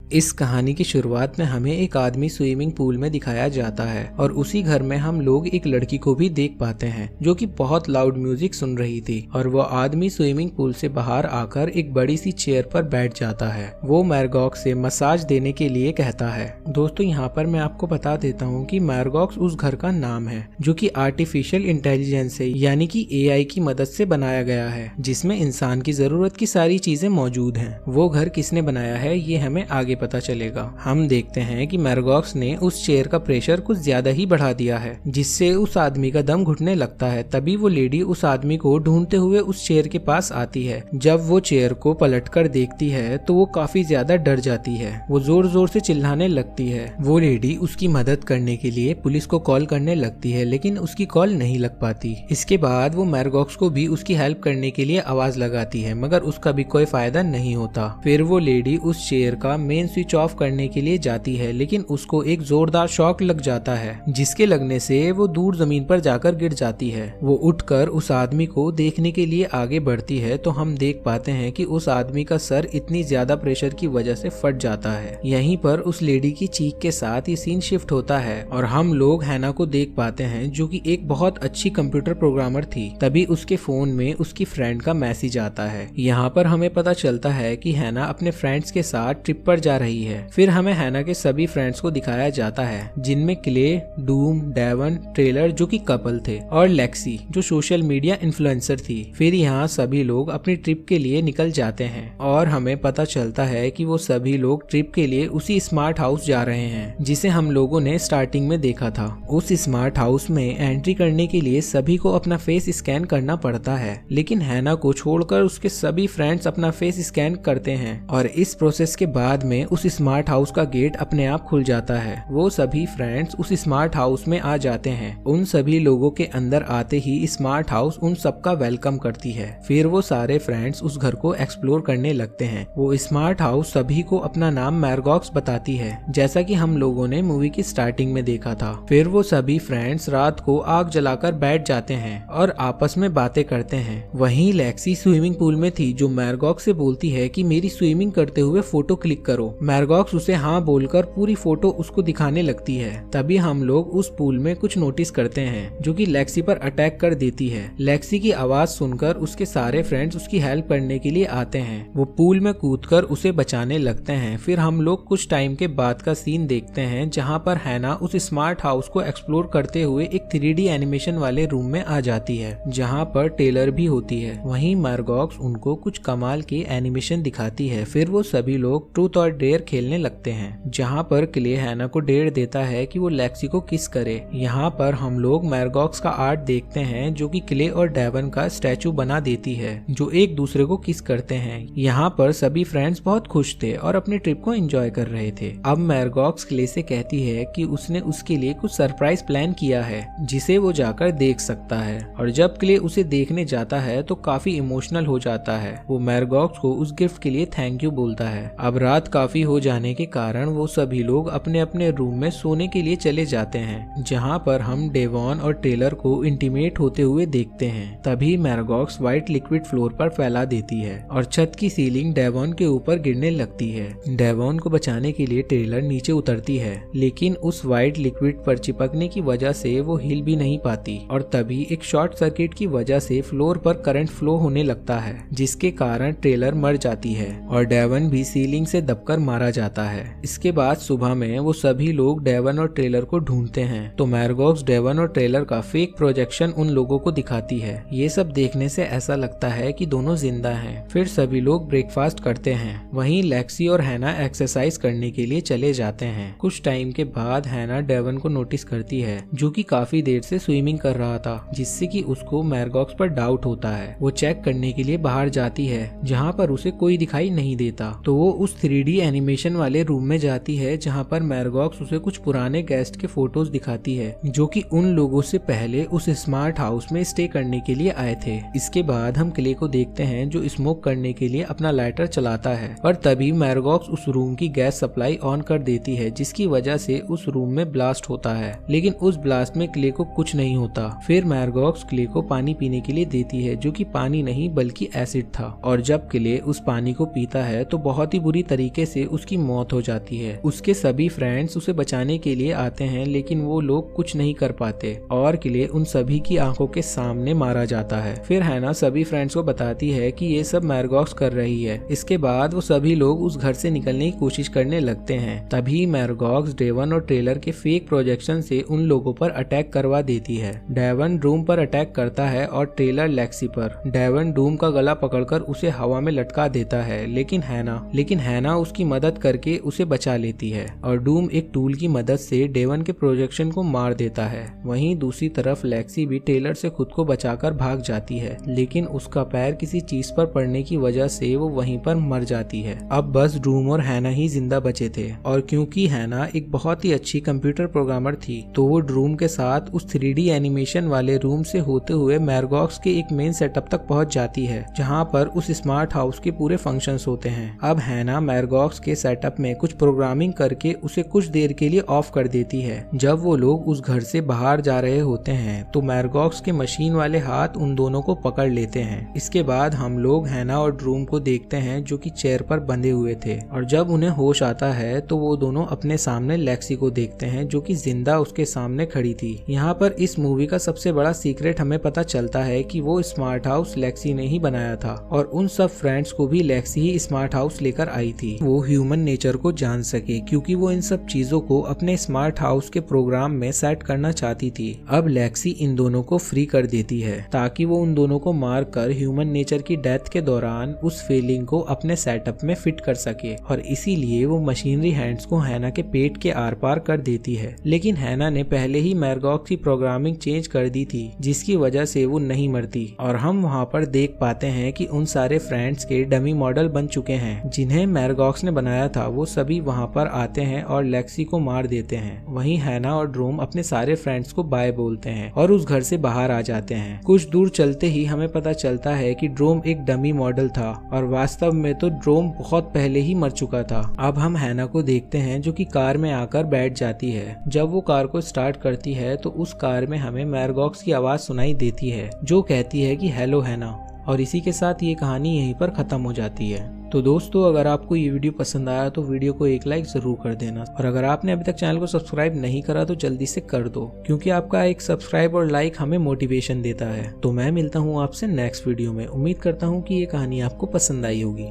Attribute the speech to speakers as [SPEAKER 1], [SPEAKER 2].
[SPEAKER 1] इस कहानी की शुरुआत में हमें एक आदमी स्विमिंग पूल में दिखाया जाता है और उसी घर में हम लोग एक लड़की को भी देख पाते हैं जो कि बहुत लाउड म्यूजिक सुन रही थी। और वो आदमी स्विमिंग पूल से बाहर आकर एक बड़ी सी चेयर पर बैठ जाता है। वो मैरगॉक्स से मसाज देने के लिए कहता है। दोस्तों, यहाँ पर मैं आपको बता देता हूँ कि मैरगॉक्स उस घर का नाम है जो कि आर्टिफिशियल इंटेलिजेंस है, यानी कि AI की मदद से बनाया गया है, जिसमें इंसान की जरूरत की सारी चीजें मौजूद हैं। वो घर किसने बनाया है ये हमें आगे पता चलेगा। हम देखते हैं कि मैरगॉक्स ने उस चेयर का प्रेशर कुछ ज्यादा ही बढ़ा दिया है, जिससे उस आदमी का दम घुटने लगता है। तभी वो लेडी उस आदमी को ढूंढते हुए उस चेयर के पास आती है। जब वो चेयर को पलटकर देखती है तो वो काफी ज्यादा डर जाती है। वो जोर जोर से चिल्लाने लगती है। वो लेडी उसकी मदद करने के लिए पुलिस को कॉल करने लगती है, लेकिन उसकी कॉल नहीं लग पाती। इसके बाद वो मैरगॉक्स को भी उसकी हेल्प करने के लिए आवाज लगाती है, मगर उसका भी कोई फायदा नहीं होता। फिर वो लेडी उस चेयर का मेन स्विच ऑफ करने के लिए जाती है, लेकिन उसको एक जोरदार शॉक लग जाता है, जिसके लगने से वो दूर जमीन पर जाकर गिर जाती है। वो उठकर उस आदमी को देखने के लिए आगे बढ़ती है तो हम देख पाते हैं कि उस आदमी का सर इतनी ज्यादा प्रेशर की वजह से फट जाता है। यहीं पर उस लेडी की चीख के साथ ये सीन शिफ्ट होता है और हम लोग हैना को देख पाते हैं जो कि एक बहुत अच्छी कंप्यूटर प्रोग्रामर थी। तभी उसके फोन में उसकी फ्रेंड का मैसेज आता है। यहाँ पर हमें पता चलता है कि हैना अपने फ्रेंड्स के साथ ट्रिप पर जा रही है। फिर हमें हैना के सभी फ्रेंड्स को दिखाया जाता है, जिनमें क्ले, डूम, डेवन, ट्रेलर जो कि कपल थे, और लेक्सी जो सोशल मीडिया इन्फ्लुएंसर थी। फिर यहाँ सभी लोग अपनी ट्रिप के लिए निकल जाते हैं और हमें पता चलता है कि वो सभी लोग ट्रिप के लिए उसी स्मार्ट हाउस जा रहे हैं जिसे हम लोगों ने स्टार्टिंग में देखा था। उस स्मार्ट हाउस में एंट्री करने के लिए सभी को अपना फेस स्कैन करना पड़ता है, लेकिन हैना को छोड़कर उसके सभी फ्रेंड्स अपना फेस स्कैन करते हैं और इस प्रोसेस के बाद में उस स्मार्ट हाउस का गेट अपने आप खुल जाता है। वो सभी फ्रेंड्स उस स्मार्ट हाउस में आ जाते हैं। उन सभी लोगों के अंदर आते ही स्मार्ट हाउस उन सबका वेलकम करती है। फिर वो सारे फ्रेंड्स उस घर को एक्सप्लोर करने लगते हैं। वो स्मार्ट हाउस सभी को अपना नाम मैरगॉक्स बताती है, जैसा कि हम लोगों ने मूवी की स्टार्टिंग में देखा था। फिर वो सभी फ्रेंड्स रात को आग जलाकर बैठ जाते हैं और आपस में बातें करते हैं। वहीं लेक्सी स्विमिंग पूल में थी जो मैरगॉक्स से बोलती है कि मेरी स्विमिंग करते हुए फोटो क्लिक करो। मैरगॉक्स उसे हाँ बोलकर पूरी फोटो उसको दिखाने लगती है। तभी हम लोग उस पूल में कुछ नोटिस करते हैं जो कि लेक्सी पर अटैक कर देती है। लेक्सी की आवाज सुनकर उसके सारे फ्रेंड्स उसकी हेल्प करने के लिए आते हैं। वो पूल में कूदकर उसे बचाने लगते हैं। फिर हम लोग कुछ टाइम के बाद का सीन देखते हैं जहाँ पर हैना उस स्मार्ट हाउस को एक्सप्लोर करते हुए एक 3D एनिमेशन वाले रूम में आ जाती है, जहाँ पर टेलर भी होती है। वहीं मैरगॉक्स उनको कुछ कमाल के एनिमेशन दिखाती है। फिर वो सभी लोग ट्रूथ और डेयर खेलने लगते हैं, जहाँ पर क्ले हैना को डेयर देता है कि वो लेक्सी को किस करे। यहाँ पर हम लोग मैरगॉक्स का आर्ट देखते हैं जो कि क्ले और डेवन का स्टैचू बना देती है जो एक दूसरे को किस करते हैं। यहाँ पर सभी फ्रेंड्स बहुत खुश थे और अपनी ट्रिप को एंजॉय कर रहे थे। अब मैरगॉक्स क्ले से कहती है कि उसने उसके लिए कुछ सरप्राइज प्लान किया है जिसे वो जाकर देख सकता है, और जब क्ले उसे देखने जाता है तो काफी इमोशनल हो जाता है। वो मैरगॉक्स को उस गिफ्ट के लिए थैंक यू बोलता है। अब रात काफी हो जाने के कारण वो सभी लोग अपने अपने रूम में सोने के लिए चले जाते हैं, जहाँ पर हम डेवॉन और टेलर को इंटीमेट होते हुए देखते हैं। तभी मैरगॉक्स व्हाइट लिक्विड फ्लोर पर फैला देती है और छत की सीलिंग डेवॉन के ऊपर गिरने लगती है। डेवॉन को बचाने के लिए टेलर नीचे उतरती है, लेकिन उस व्हाइट लिक्विड पर चिपकने की वजह से वो हिल भी नहीं पाती और तभी एक शॉर्ट सर्किट की वजह से फ्लोर पर करंट फ्लो होने लगता है, जिसके कारण टेलर मर जाती है और डेवन भी सीलिंग से दबकर मारा जाता है। इसके बाद सुबह में वो सभी लोग डेवन और ट्रेलर को ढूंढते हैं तो मैरगॉक्स डेवन और ट्रेलर का फेक प्रोजेक्शन उन लोगों को दिखाती है। ये सब देखने से ऐसा लगता है कि दोनों जिंदा हैं। फिर सभी लोग ब्रेकफास्ट करते हैं। वहीं लेक्सी और हैना एक्सरसाइज करने के लिए चले जाते हैं। कुछ टाइम के बाद हैना डेवन को नोटिस करती है जो कि काफी देर से स्विमिंग कर रहा था, जिससे कि उसको मैरगॉक्स पर डाउट होता है। वो चेक करने के लिए बाहर जाती है जहाँ पर उसे कोई दिखाई नहीं देता, तो वो उस 3D एनिमेशन वाले रूम में जाती है जहाँ पर मैरगॉक्स उसे कुछ पुराने गेस्ट के फोटोज दिखाती है जो कि उन लोगों से पहले उस स्मार्ट हाउस में स्टे करने के लिए आए थे। इसके बाद हम क्ले को देखते हैं जो स्मोक करने के लिए अपना लाइटर चलाता है और तभी मैरगॉक्स उस रूम की गैस सप्लाई ऑन कर देती है, जिसकी वजह से उस रूम में ब्लास्ट होता है, लेकिन उस ब्लास्ट में क्ले को कुछ नहीं होता। फिर मैरगॉक्स क्ले को पानी पीने के लिए देती है जो कि पानी नहीं बल्कि एसिड था, और जब क्ले उस पानी को पीता है तो बहुत ही बुरी तरीके से उसकी मौत हो जाती है। उसके सभी फ्रेंड्स उसे बचाने के लिए आते हैं, लेकिन वो लोग कुछ नहीं कर पाते और किले उन सभी की आंखों के सामने मारा जाता है। फिर हैना सभी फ्रेंड्स को बताती है कि ये सब मैरगॉक्स कर रही है। इसके बाद वो सभी लोग उस घर से निकलने की कोशिश करने लगते हैं। तभी मैरगॉक्स डेवन और ट्रेलर के फेक प्रोजेक्शन से उन लोगों पर अटैक करवा देती है। डेवन डूम पर अटैक करता है और ट्रेलर लेक्सी पर। डेवन डूम का गला पकड़कर उसे हवा में लटका देता है, लेकिन हैना उसकी मदद करके उसे बचा लेती है और डूम एक टूल की मदद से डेवन के प्रोजेक्शन को मार देता है। वहीं दूसरी तरफ लेक्सी भी टेलर से खुद को बचाकर भाग जाती है, लेकिन उसका पैर किसी चीज पर पड़ने की वजह से वो वहीं पर मर जाती है। अब बस डूम और हैना ही जिंदा बचे थे, और क्योंकि हैना एक बहुत ही अच्छी कंप्यूटर प्रोग्रामर थी तो वो डूम के साथ उस 3D एनिमेशन वाले रूम से होते हुए मैरगॉक्स के एक मेन सेटअप तक पहुंच जाती है, जहां पर उस स्मार्ट हाउस के पूरे फंक्शंस होते हैं। अब हैना मैरगॉक्स के सेटअप में कुछ प्रोग्रामिंग करके उसे कुछ देर के लिए ऑफ कर देती है। जब वो लोग उस घर से बाहर जा रहे होते हैं तो मैरगॉक्स के मशीन वाले हाथ उन दोनों को पकड़ लेते हैं। इसके बाद हम लोग हैना और ड्रूम को देखते हैं जो कि चेयर पर बंधे हुए थे, और जब उन्हें होश आता है तो वो दोनों अपने सामने लेक्सी को देखते हैं जो कि जिंदा उसके सामने खड़ी थी। यहाँ पर इस मूवी का सबसे बड़ा सीक्रेट हमें पता चलता है कि वो स्मार्ट हाउस लेक्सी ने ही बनाया था, और उन सब फ्रेंड्स को भी लेक्सी ही स्मार्ट हाउस लेकर आई थी। वो ह्यूमन नेचर को जान सके, क्योंकि वो इन सब चीजों को अपने स्मार्ट हाउस के प्रोग्राम में सेट करना चाहती थी। अब लेक्सी इन दोनों को फ्री कर देती है ताकि वो उन दोनों को मार कर ह्यूमन नेचर की डेथ के दौरान उस फीलिंग को अपने सेटअप में फिट कर सके, और इसीलिए वो मशीनरी हैंड्स को हैना के पेट के आर पार कर देती है। लेकिन हैना ने पहले ही मैरगॉक्स की प्रोग्रामिंग चेंज कर दी थी, जिसकी वजह से वो नहीं मरती, और हम वहाँ पर देख पाते हैं कि उन सारे फ्रेंड्स के डमी मॉडल बन चुके हैं जिन्हें मैरगॉक्स ने बनाया था। वो सभी वहाँ पर आते हैं और लेक्सी को मार देते हैं। वहीं हैना और ड्रोम अपने सारे फ्रेंड्स को बाय बोलते हैं और उस घर से बाहर आ जाते हैं। कुछ दूर चलते ही हमें पता चलता है कि ड्रोम एक डमी मॉडल था, और वास्तव में तो ड्रोम बहुत पहले ही मर चुका था। अब हम हैना को देखते हैं जो कि कार में आकर बैठ जाती है। जब वो कार को स्टार्ट करती है तो उस कार में हमें मैरगॉक्स की आवाज सुनाई देती है जो कहती है कि हेलो हैना, और इसी के साथ ये कहानी यहीं पर खत्म हो जाती है। तो दोस्तों, अगर आपको ये वीडियो पसंद आया तो वीडियो को एक लाइक जरूर कर देना, और अगर आपने अभी तक चैनल को सब्सक्राइब नहीं करा तो जल्दी से कर दो, क्योंकि आपका एक सब्सक्राइब और लाइक हमें मोटिवेशन देता है। तो मैं मिलता हूँ आपसे नेक्स्ट वीडियो में। उम्मीद करता हूँ कि ये कहानी आपको पसंद आई होगी।